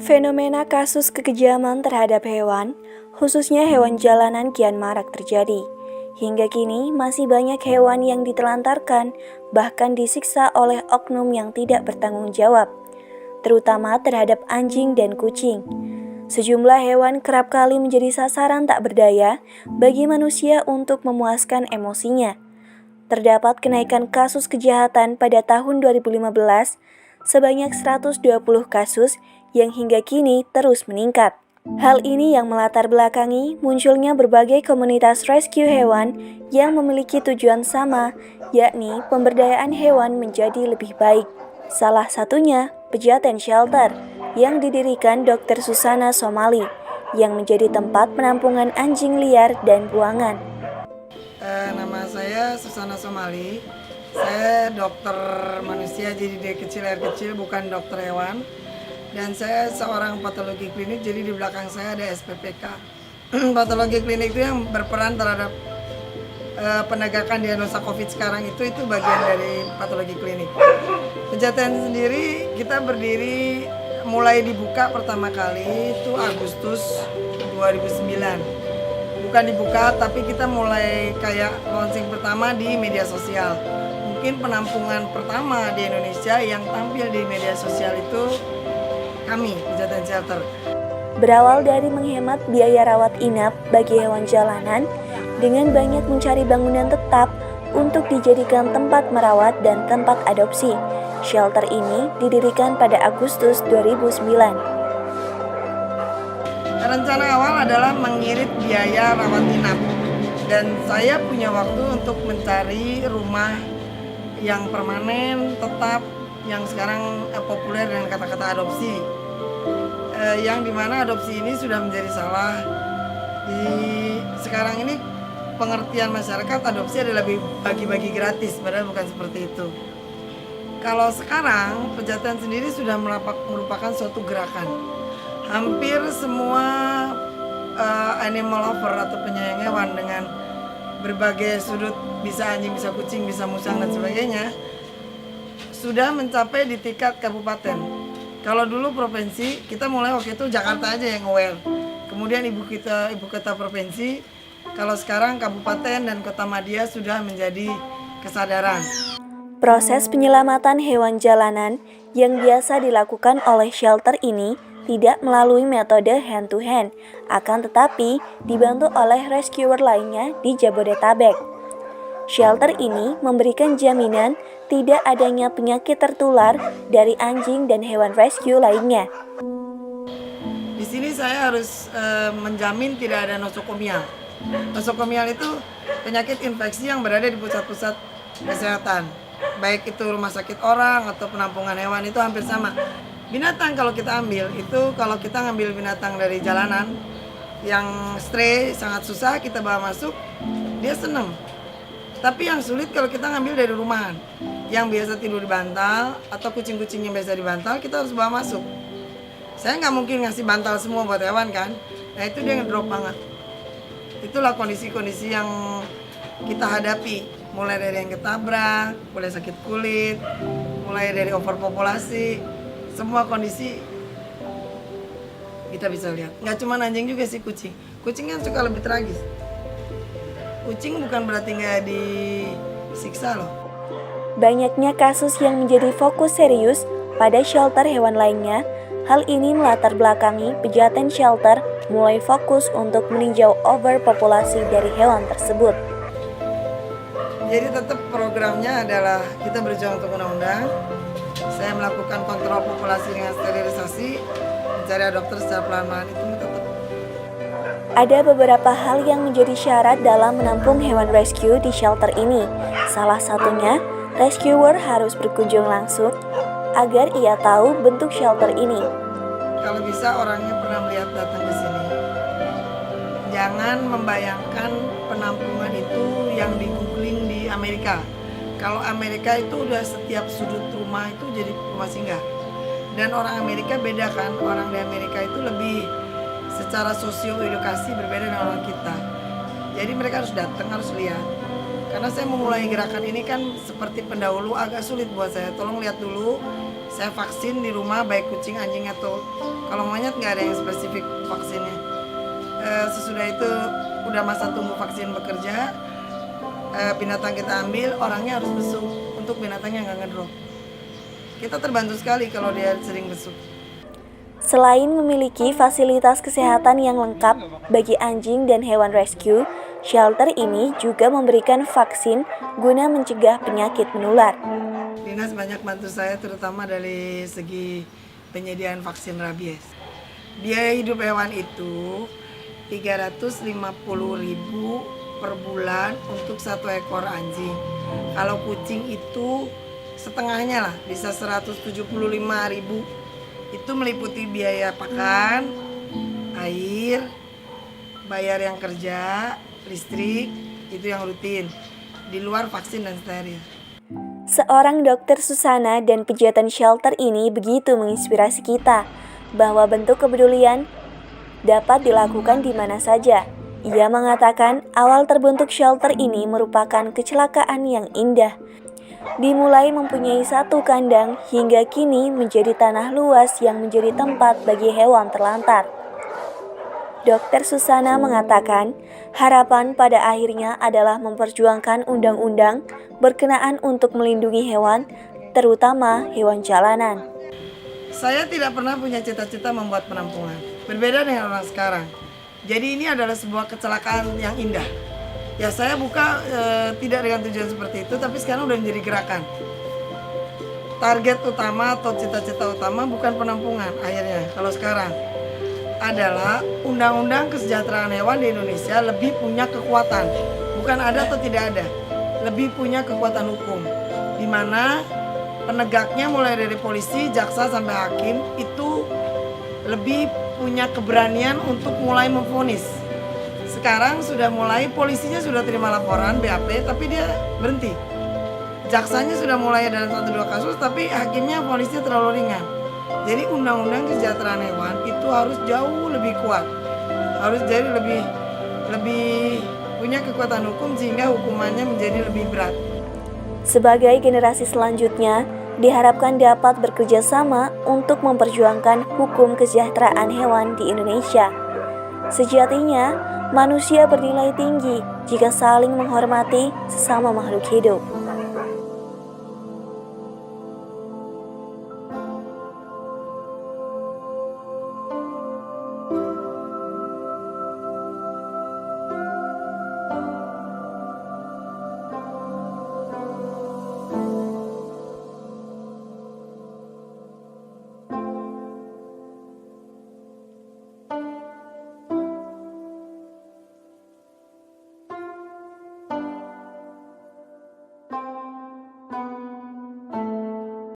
Fenomena kasus kekejaman terhadap hewan, khususnya hewan jalanan kian marak terjadi. Hingga kini masih banyak hewan yang ditelantarkan, bahkan disiksa oleh oknum yang tidak bertanggung jawab, terutama terhadap anjing dan kucing. Sejumlah hewan kerap kali menjadi sasaran tak berdaya bagi manusia untuk memuaskan emosinya. Terdapat kenaikan kasus kejahatan pada tahun 2015 sebanyak 120 kasus yang hingga kini terus meningkat. Hal ini yang melatar belakangi munculnya berbagai komunitas rescue hewan yang memiliki tujuan sama, yakni pemberdayaan hewan menjadi lebih baik. Salah satunya Pejaten Shelter yang didirikan Dr. Susana Somali yang menjadi tempat penampungan anjing liar dan buangan. Nama saya Susana Somali. Saya dokter manusia, jadi dari kecil air kecil, bukan dokter hewan. Dan saya seorang patologi klinik, jadi di belakang saya ada SPPK. Patologi klinik itu yang berperan terhadap penegakan diagnosa COVID sekarang itu bagian dari patologi klinik. Pejaten sendiri kita berdiri mulai dibuka pertama kali itu Agustus 2009. Bukan dibuka, tapi kita mulai kayak launching pertama di media sosial. Mungkin penampungan pertama di Indonesia yang tampil di media sosial itu kami, Pejaten Shelter. Berawal dari menghemat biaya rawat inap bagi hewan jalanan, dengan banyak mencari bangunan tetap untuk dijadikan tempat merawat dan tempat adopsi. Shelter ini didirikan pada Agustus 2009. Rencana awal adalah mengirit biaya rawat inap, dan saya punya waktu untuk mencari rumah yang permanen, tetap, yang sekarang populer dengan kata-kata adopsi, yang dimana adopsi ini sudah menjadi salah. Sekarang ini pengertian masyarakat adopsi adalah bagi-bagi gratis, padahal bukan seperti itu. Kalau sekarang Pejaten sendiri sudah merupakan suatu gerakan. Hampir semua animal lover atau penyayang hewan dengan berbagai sudut, bisa anjing, bisa kucing, bisa musang dan sebagainya, sudah mencapai di tingkat kabupaten. Kalau dulu provinsi, kita mulai waktu itu Jakarta aja yang aware. Kemudian ibu kota provinsi, kalau sekarang kabupaten dan kota madya sudah menjadi kesadaran. Proses penyelamatan hewan jalanan yang biasa dilakukan oleh shelter ini tidak melalui metode hand to hand, akan tetapi dibantu oleh rescuer lainnya di Jabodetabek. Shelter ini memberikan jaminan tidak adanya penyakit tertular dari anjing dan hewan rescue lainnya. Di sini saya harus menjamin tidak ada nosokomial. Nosokomial itu penyakit infeksi yang berada di pusat-pusat kesehatan. Baik itu rumah sakit orang atau penampungan hewan, itu hampir sama. Binatang kalau kita ambil, itu kalau kita ngambil binatang dari jalanan yang stray sangat susah kita bawa masuk, dia seneng. Tapi yang sulit kalau kita ngambil dari rumahan, yang biasa tidur di bantal atau kucing-kucing yang biasa di bantal, kita harus bawa masuk. Saya nggak mungkin ngasih bantal semua buat hewan kan, nah itu dia ngedrop banget. Itulah kondisi-kondisi yang kita hadapi, mulai dari yang ketabrak, mulai sakit kulit, mulai dari overpopulasi. Semua kondisi kita bisa lihat. Nggak cuma anjing juga sih, kucing. Kucing kan suka lebih tragis. Kucing bukan berarti nggak disiksa loh. Banyaknya kasus yang menjadi fokus serius pada shelter hewan lainnya. Hal ini melatar belakangi Pejaten Shelter mulai fokus untuk meninjau overpopulasi dari hewan tersebut. Jadi tetap programnya adalah kita berjuang untuk undang-undang. Saya melakukan kontrol populasi dengan sterilisasi, mencari adopter secara pelan-pelan, itu tetap. Ada beberapa hal yang menjadi syarat dalam menampung hewan rescue di shelter ini. Salah satunya, rescuer harus berkunjung langsung agar ia tahu bentuk shelter ini. Kalau bisa orangnya pernah melihat datang ke sini. Jangan membayangkan penampungan itu yang di googling di Amerika. Kalau Amerika itu udah setiap sudut rumah itu jadi rumah singgah. Dan orang Amerika beda kan, orang di Amerika itu lebih secara sosio-edukasi berbeda dengan orang kita. Jadi mereka harus datang, harus lihat. Karena saya memulai gerakan ini kan seperti pendahulu agak sulit buat saya. Tolong lihat dulu Saya vaksin di rumah baik kucing, anjing atau kalau monyet nggak ada yang spesifik vaksinnya. Sesudah itu udah masa tunggu vaksin bekerja, binatang kita ambil, orangnya harus besuk untuk binatangnya nggak ngedrop. Kita terbantu sekali kalau dia sering besuk. Selain memiliki fasilitas kesehatan yang lengkap bagi anjing dan hewan rescue, shelter ini juga memberikan vaksin guna mencegah penyakit menular. Dinas banyak bantu saya terutama dari segi penyediaan vaksin rabies. Biaya hidup hewan itu 350.000 per bulan untuk 1 ekor anjing. Kalau kucing itu setengahnya lah, bisa 175.000. Itu meliputi biaya pakan, air, bayar yang kerja, listrik, itu yang rutin. Di luar vaksin dan steril. Seorang dokter Susana dan pegiatan shelter ini begitu menginspirasi kita bahwa bentuk kepedulian dapat dilakukan di mana saja. Ia mengatakan awal terbentuk shelter ini merupakan kecelakaan yang indah. Dimulai mempunyai 1 kandang hingga kini menjadi tanah luas yang menjadi tempat bagi hewan terlantar. Dr. Susana mengatakan harapan pada akhirnya adalah memperjuangkan undang-undang berkenaan untuk melindungi hewan, terutama hewan jalanan. Saya tidak pernah punya cita-cita membuat penampungan. Berbeda dengan orang sekarang. Jadi ini adalah sebuah kecelakaan yang indah. Ya saya buka tidak dengan tujuan seperti itu, tapi sekarang udah menjadi gerakan. Target utama atau cita-cita utama bukan penampungan akhirnya. Kalau sekarang adalah undang-undang kesejahteraan hewan di Indonesia lebih punya kekuatan. Bukan ada atau tidak ada. Lebih punya kekuatan hukum. Di mana penegaknya mulai dari polisi, jaksa sampai hakim itu lebih punya keberanian untuk mulai memvonis. Sekarang sudah mulai, polisinya sudah terima laporan BAP tapi dia berhenti. Jaksanya sudah mulai dalam 1-2 kasus tapi hakimnya vonisnya terlalu ringan. Jadi undang-undang kesejahteraan hewan itu harus jauh lebih kuat. Harus jadi lebih punya kekuatan hukum sehingga hukumannya menjadi lebih berat. Sebagai generasi selanjutnya, diharapkan dapat bekerja sama untuk memperjuangkan hukum kesejahteraan hewan di Indonesia. Sejatinya, manusia bernilai tinggi jika saling menghormati sesama makhluk hidup.